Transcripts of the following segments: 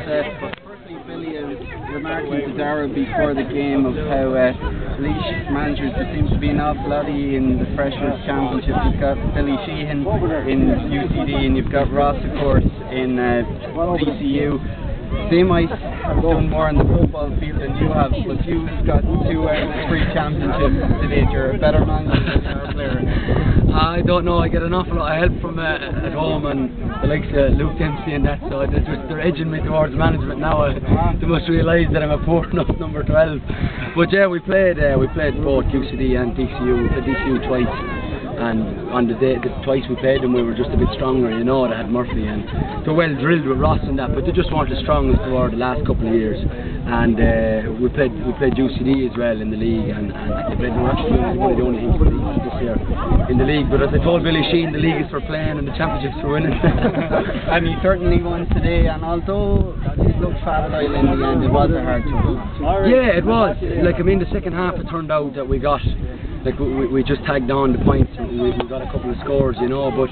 Firstly, Billy, I was remarking to Dara before the game of how Laois managers, there seems to be an awful lot of you in the Freshers Championship. You've got Billy Sheehan in UCD and you've got Ross, of course, in DCU. They might have done more on the football field than you have, but you've got 2 free championships to date. You're a better manager than you're a player. I don't know, I get an awful lot of help from at home and the likes of Luke Dempsey and that, so they're edging me towards management now. They must realise that I'm a poor enough number 12. But yeah, we played both UCD and DCU, DCU twice. And on the day, twice we played them, we were just a bit stronger, you know. They had Murphy and they're well drilled with Ross and that, but they just weren't as strong as they were the last couple of years. And we played UCD as well in the league, and they played the one of the only teams this year in the league. But as I told Billy Sheehan, the league is for playing and the championship's for winning. And he certainly won today, and although it looked facile in the end, it was a hard choice. Yeah, it was. Like, I mean, the second half it turned out that we got, like, we just tagged on the points and we got a couple of scores, you know. But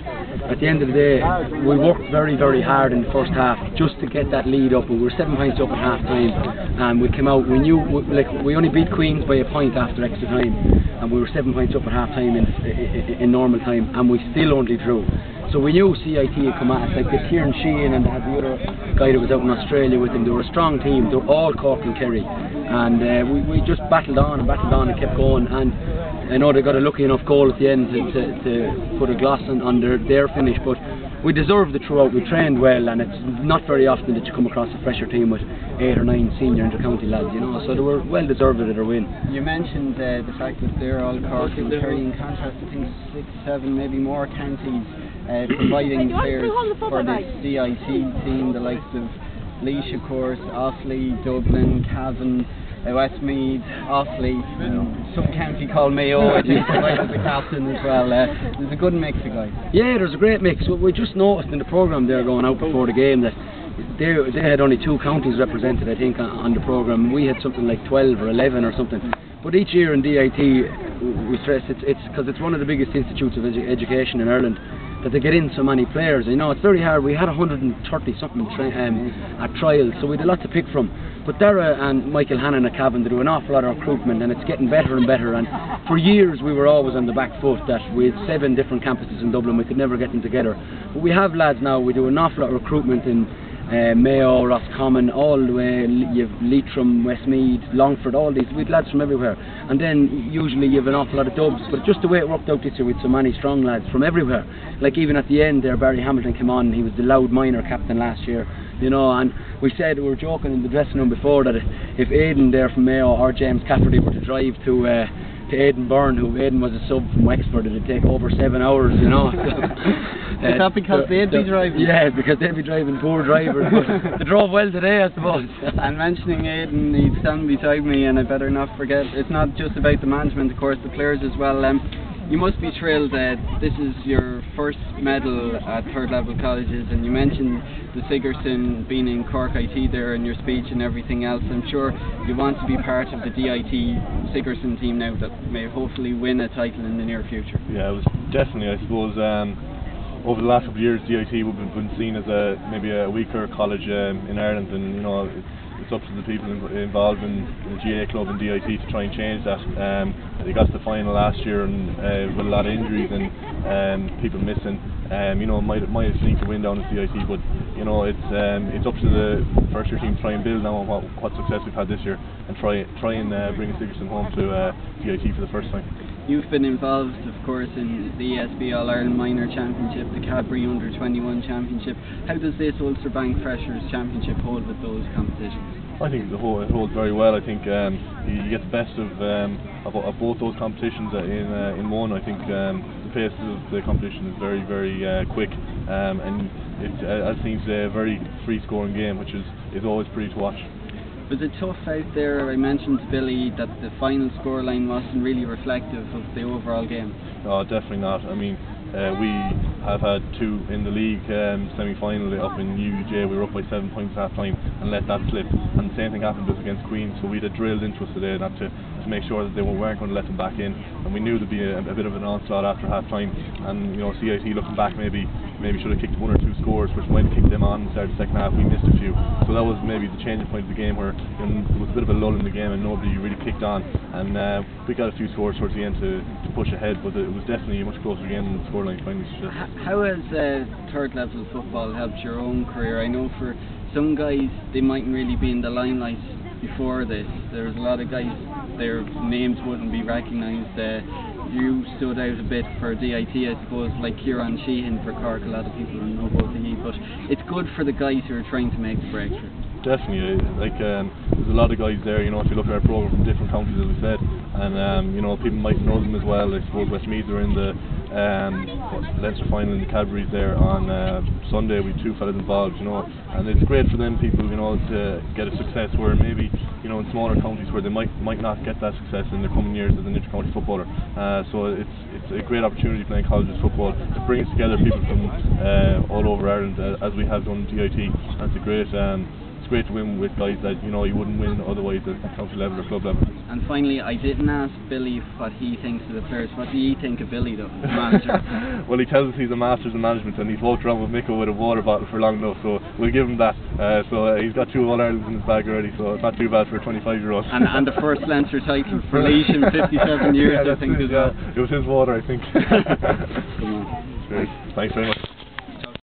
at the end of the day, we worked very, very hard in the first half just to get that lead up. We were 7 points up at half time, and we came out, we knew, like, we only beat Queens by a point after extra time, and we were 7 points up at half time in normal time, and we still only drew. So we knew CIT had come at us, like the Kieran Sheehan and they had the other guy that was out in Australia with him. They were a strong team, they were all Cork and Kerry, and we just battled on and kept going. And I know they got a lucky enough goal at the end to put a gloss on their finish, but we deserved it throughout. We trained well, and it's not very often that you come across a fresher team with 8 or 9 senior inter-county lads, you know, so they were well deserved of their win. You mentioned the fact that they're all Cork and Kerry, in contrast to things 6, 7, maybe more counties providing players for this DIT team, the likes of Laois, of course, Offaly, Dublin, Cavan, Westmeath, Offaly, and some county called Mayo, I think, provided the captain as well. There's a good mix of guys. Yeah, there's a great mix. We just noticed in the programme there going out before the game that they had only 2 counties represented, I think, on the programme. We had something like 12 or 11 or something. But each year in DIT, we stress it's because it's one of the biggest institutes of education in Ireland, that they get in so many players. You know, it's very hard. We had 130 something at trials, so we had a lot to pick from. But Dara and Michael Hannon at Cavan, they do an awful lot of recruitment, and it's getting better and better. And for years we were always on the back foot that we had 7 different campuses in Dublin, we could never get them together. But we have lads now, we do an awful lot of recruitment in Mayo, Roscommon, all the way, you've Leitrim, Westmeath, Longford, all these, we've lads from everywhere. And then usually you have an awful lot of dubs, but just the way it worked out this year with so many strong lads from everywhere. Like even at the end there, Barry Hamilton came on, he was the Loud minor captain last year, you know, and we were joking in the dressing room before that if Aidan there from Mayo or James Cafferty were to drive to Aidan Byrne, who Aidan was a sub from Wexford, it'd take over 7 hours, you know. Is that because they'd be driving? Yeah, because they'd be driving, poor drivers. But they drove well today, I suppose. And mentioning Aidan, he's standing beside me, and I better not forget, it's not just about the management, of course, the players as well. You must be thrilled that this is your first medal at third level colleges, and you mentioned the Sigerson being in Cork IT there in your speech and everything else. I'm sure you want to be part of the DIT Sigerson team now that may hopefully win a title in the near future. Yeah, it was definitely, I suppose, over the last couple of years DIT would have been seen as maybe a weaker college in Ireland, and you know, it's up to the people involved in the GA club and DIT to try and change that. They got to the final last year and with a lot of injuries and people missing. You know, might have sneaked a win down at DIT, but you know, it's up to the first year team to try and build now on what success we've had this year and try and bring Sigerson home to DIT for the first time. You've been involved, of course, in the ESB All-Ireland Minor Championship, the Cadbury Under-21 Championship. How does this Ulster Bank Freshers Championship hold with those competitions? I think it holds very well. I think you get the best of both those competitions in one. I think the pace of the competition is very, very quick, and it seems a very free-scoring game, which is always pretty to watch. Was it tough out there? I mentioned to Billy that the final scoreline wasn't really reflective of the overall game. No, definitely not. I mean, we have had 2 in the league semi-final up in UJ. We were up by 7 points at half time and let that slip. And the same thing happened to us against Queens. So we'd have drilled into us today not to make sure that they weren't going to let them back in. And we knew there'd be a bit of an onslaught after half time. And you know, CIT looking back maybe should have kicked 1 or 2 scores, which might have kicked them on in the start of the second half. We missed a few. So that was maybe the changing point of the game where there was a bit of a lull in the game and nobody really kicked on, and we got a few scores towards the end to push ahead, but it was definitely a much closer game than the scoreline finally suggested. How has third level football helped your own career? I know for some guys they mightn't really be in the limelight before this. There's a lot of guys, their names wouldn't be recognised. You stood out a bit for DIT, I suppose, like Kieran Sheehan for Cork. A lot of people don't know about the but it's good for the guys who are trying to make the breakthrough. Definitely, there's a lot of guys there, if you look at our programme from different counties, as we said, and people might know them as well. I suppose Westmeath are in the Leinster final in the Cadbury's there on Sunday with two fellas involved, and it's great for them people, to get a success where maybe, in smaller counties where they might not get that success in their coming years as an inter-county footballer. So it's a great opportunity playing colleges football to bring together people from all over Ireland, as we have done DIT, and it's great to win with guys that you wouldn't win otherwise at county level or club level. And finally, I didn't ask Billy what he thinks of the players. What do you think of Billy, though, as manager? Well, he tells us he's a master's in management, and he's walked around with Mico with a water bottle for long enough, so we'll give him that. So he's got 2 All-Irelands in his bag already, so it's not too bad for a 25-year-old. And the first Leinster title for Laois in 57 years, I think, as well. It was his water, I think. Come on. Great. Thanks very much.